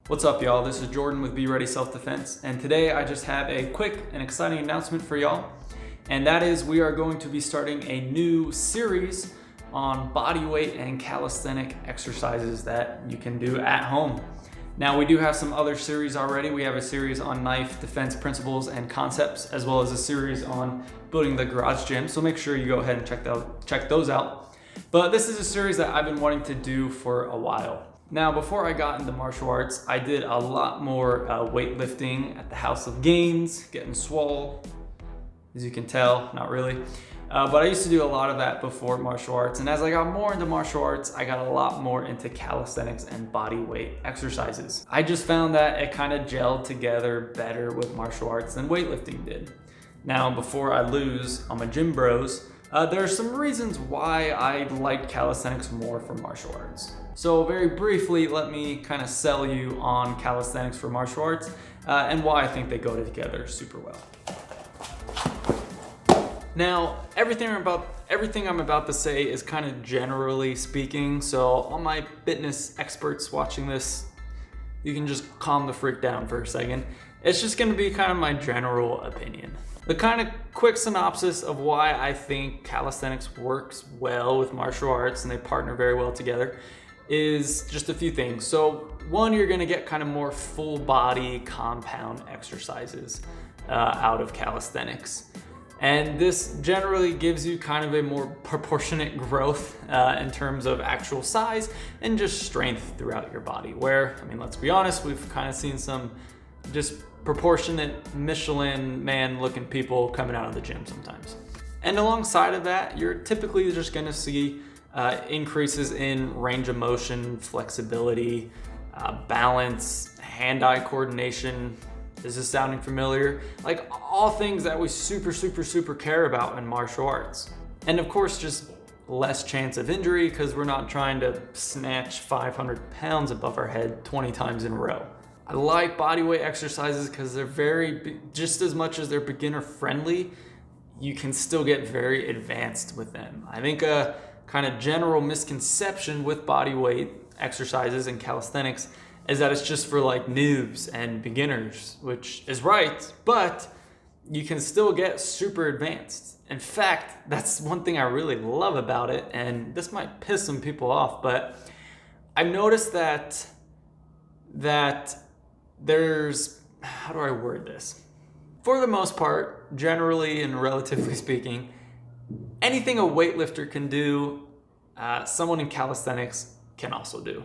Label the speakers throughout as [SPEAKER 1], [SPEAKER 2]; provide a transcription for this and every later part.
[SPEAKER 1] What's up, y'all? This is Jordan with Be Ready Self-Defense, and today I just have a quick and exciting announcement for y'all, and that is we are going to be starting a new series on body weight and calisthenic exercises that you can do at home. Now, we do have some other series already. We have a series on knife defense principles and concepts, as well as a series on building the garage gym, so make sure you go ahead and check those out. But this is a series that I've been wanting to do for a while. Now, before I got into martial arts, I did a lot more weightlifting at the House of Gains, getting swole, as you can tell, not really. But I used to do a lot of that before martial arts. And as I got more into martial arts, I got a lot more into calisthenics and body weight exercises. I just found that it kind of gelled together better with martial arts than weightlifting did. Now, before I lose on my gym bros, there are some reasons why I liked calisthenics more for martial arts. So very briefly, let me kind of sell you on calisthenics for martial arts and why I think they go together super well. Now, everything I'm about to say is kind of generally speaking, so all my fitness experts watching this, you can just calm the freak down for a second. It's just gonna be kind of my general opinion. The kind of quick synopsis of why I think calisthenics works well with martial arts and they partner very well together is just a few things. So one, you're gonna get kind of more full body compound exercises out of calisthenics. And this generally gives you kind of a more proportionate growth in terms of actual size and just strength throughout your body. Where, I mean, let's be honest, we've kind of seen some just proportionate Michelin man looking people coming out of the gym sometimes. And alongside of that, you're typically just gonna see increases in range of motion, flexibility, balance, hand-eye coordination. Is this sounding familiar? Like all things that we super care about in martial arts. And of course, just less chance of injury because we're not trying to snatch 500 pounds above our head 20 times in a row. I like bodyweight exercises because they're just as much as they're beginner friendly, you can still get very advanced with them. I think a kind of general misconception with bodyweight exercises and calisthenics is that it's just for like noobs and beginners, which is right, but you can still get super advanced. In fact, that's one thing I really love about it, and this might piss some people off, but I've noticed that there's, how do I word this? For the most part, generally and relatively speaking, anything a weightlifter can do, someone in calisthenics can also do.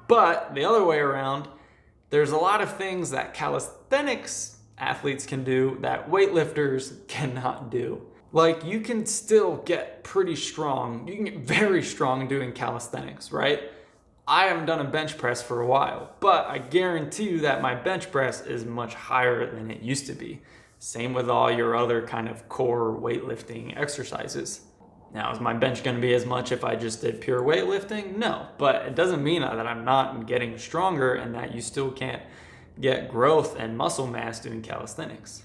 [SPEAKER 1] But the other way around, there's a lot of things that calisthenics athletes can do that weightlifters cannot do. Like, you can still get pretty strong. You can get very strong doing calisthenics, right? I haven't done a bench press for a while, but I guarantee you that my bench press is much higher than it used to be. Same with all your other kind of core weightlifting exercises. Now, is my bench going to be as much if I just did pure weightlifting? No, but it doesn't mean that I'm not getting stronger and that you still can't get growth and muscle mass doing calisthenics.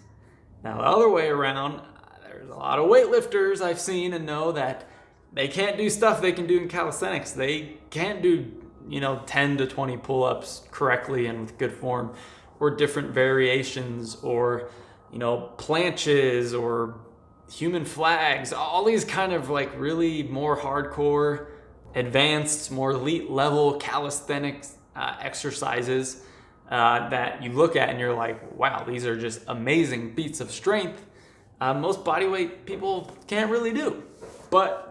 [SPEAKER 1] Now, the other way around, there's a lot of weightlifters I've seen and know that they can't do stuff they can do in calisthenics. They can't do, 10 to 20 pull-ups correctly and with good form, or different variations, or, planches, or human flags, all these kind of like really more hardcore, advanced, more elite level calisthenics exercises that you look at and you're like, wow, these are just amazing feats of strength. Most bodyweight people can't really do. But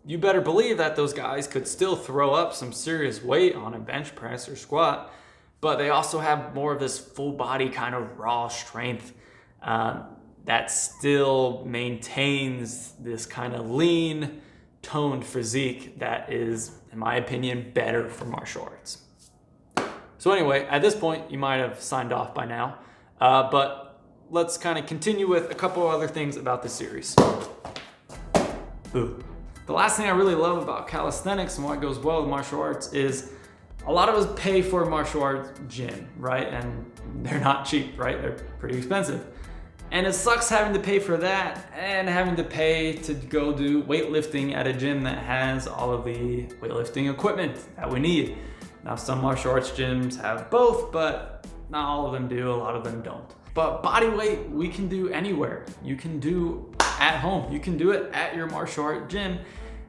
[SPEAKER 1] you better believe that those guys could still throw up some serious weight on a bench press or squat, but they also have more of this full body kind of raw strength that still maintains this kind of lean, toned physique that is, in my opinion, better for martial arts. So anyway, at this point, you might have signed off by now, but let's kind of continue with a couple other things about the series. Ooh. The last thing I really love about calisthenics and why it goes well with martial arts is a lot of us pay for a martial arts gym, right? And they're not cheap, right? They're pretty expensive. And it sucks having to pay for that and having to pay to go do weightlifting at a gym that has all of the weightlifting equipment that we need. Now, some martial arts gyms have both, but not all of them do, a lot of them don't. But body weight, we can do anywhere. You can do at home. You can do it at your martial art gym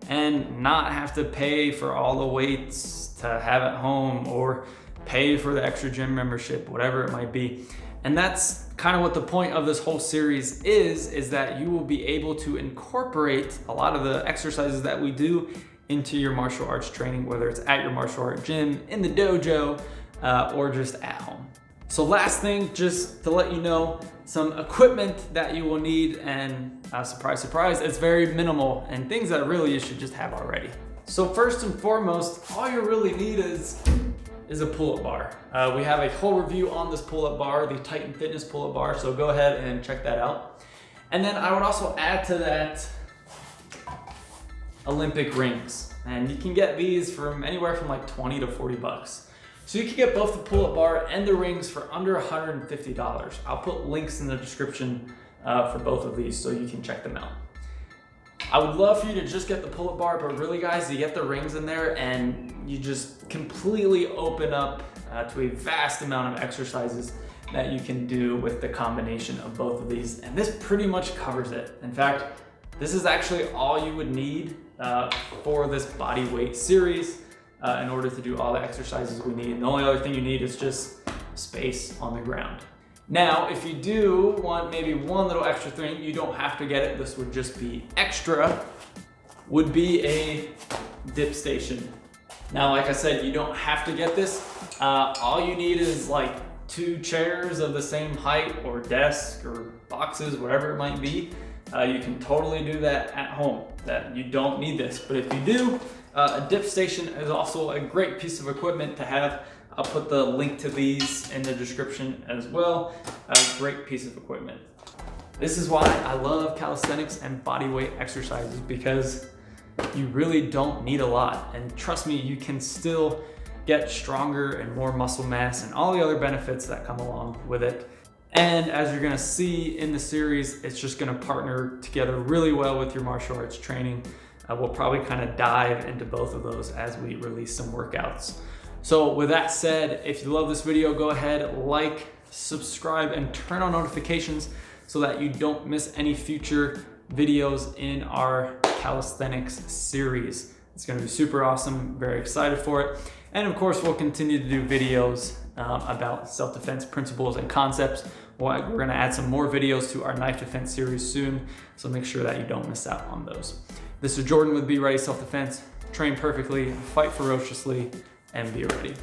[SPEAKER 1] and not have to pay for all the weights to have at home or pay for the extra gym membership, whatever it might be. And that's kind of what the point of this whole series is that you will be able to incorporate a lot of the exercises that we do into your martial arts training, whether it's at your martial art gym, in the dojo, or just at home. So last thing, just to let you know, some equipment that you will need, and surprise, surprise, it's very minimal and things that really you should just have already. So first and foremost, all you really need is a pull-up bar. We have a whole review on this pull-up bar, the Titan Fitness pull-up bar, so go ahead and check that out. And then I would also add to that Olympic rings. And you can get these from anywhere from like 20 to 40 bucks. So you can get both the pull-up bar and the rings for under $150. I'll put links in the description for both of these so you can check them out. I would love for you to just get the pull-up bar, but really guys, you get the rings in there and you just completely open up to a vast amount of exercises that you can do with the combination of both of these. And this pretty much covers it. In fact, this is actually all you would need for this body weight series in order to do all the exercises we need. And the only other thing you need is just space on the ground. Now, if you do want maybe one little extra thing, you don't have to get it, this would just be extra, would be a dip station. Now, like I said, you don't have to get this. All you need is like 2 chairs of the same height or desk or boxes, whatever it might be. You can totally do that at home. That you don't need this, but if you do, a dip station is also a great piece of equipment to have. I'll put the link to these in the description as well. A great piece of equipment. This is why I love calisthenics and bodyweight exercises, because you really don't need a lot. And trust me, you can still get stronger and more muscle mass and all the other benefits that come along with it. And as you're gonna see in the series, it's just gonna partner together really well with your martial arts training. We'll probably kind of dive into both of those as we release some workouts. So with that said, if you love this video, go ahead, like, subscribe, and turn on notifications so that you don't miss any future videos in our calisthenics series. It's gonna be super awesome, very excited for it. And of course, we'll continue to do videos about self-defense principles and concepts. We're gonna add some more videos to our knife defense series soon, so make sure that you don't miss out on those. This is Jordan with Be Ready Self-Defense. Train perfectly, fight ferociously, and be ready.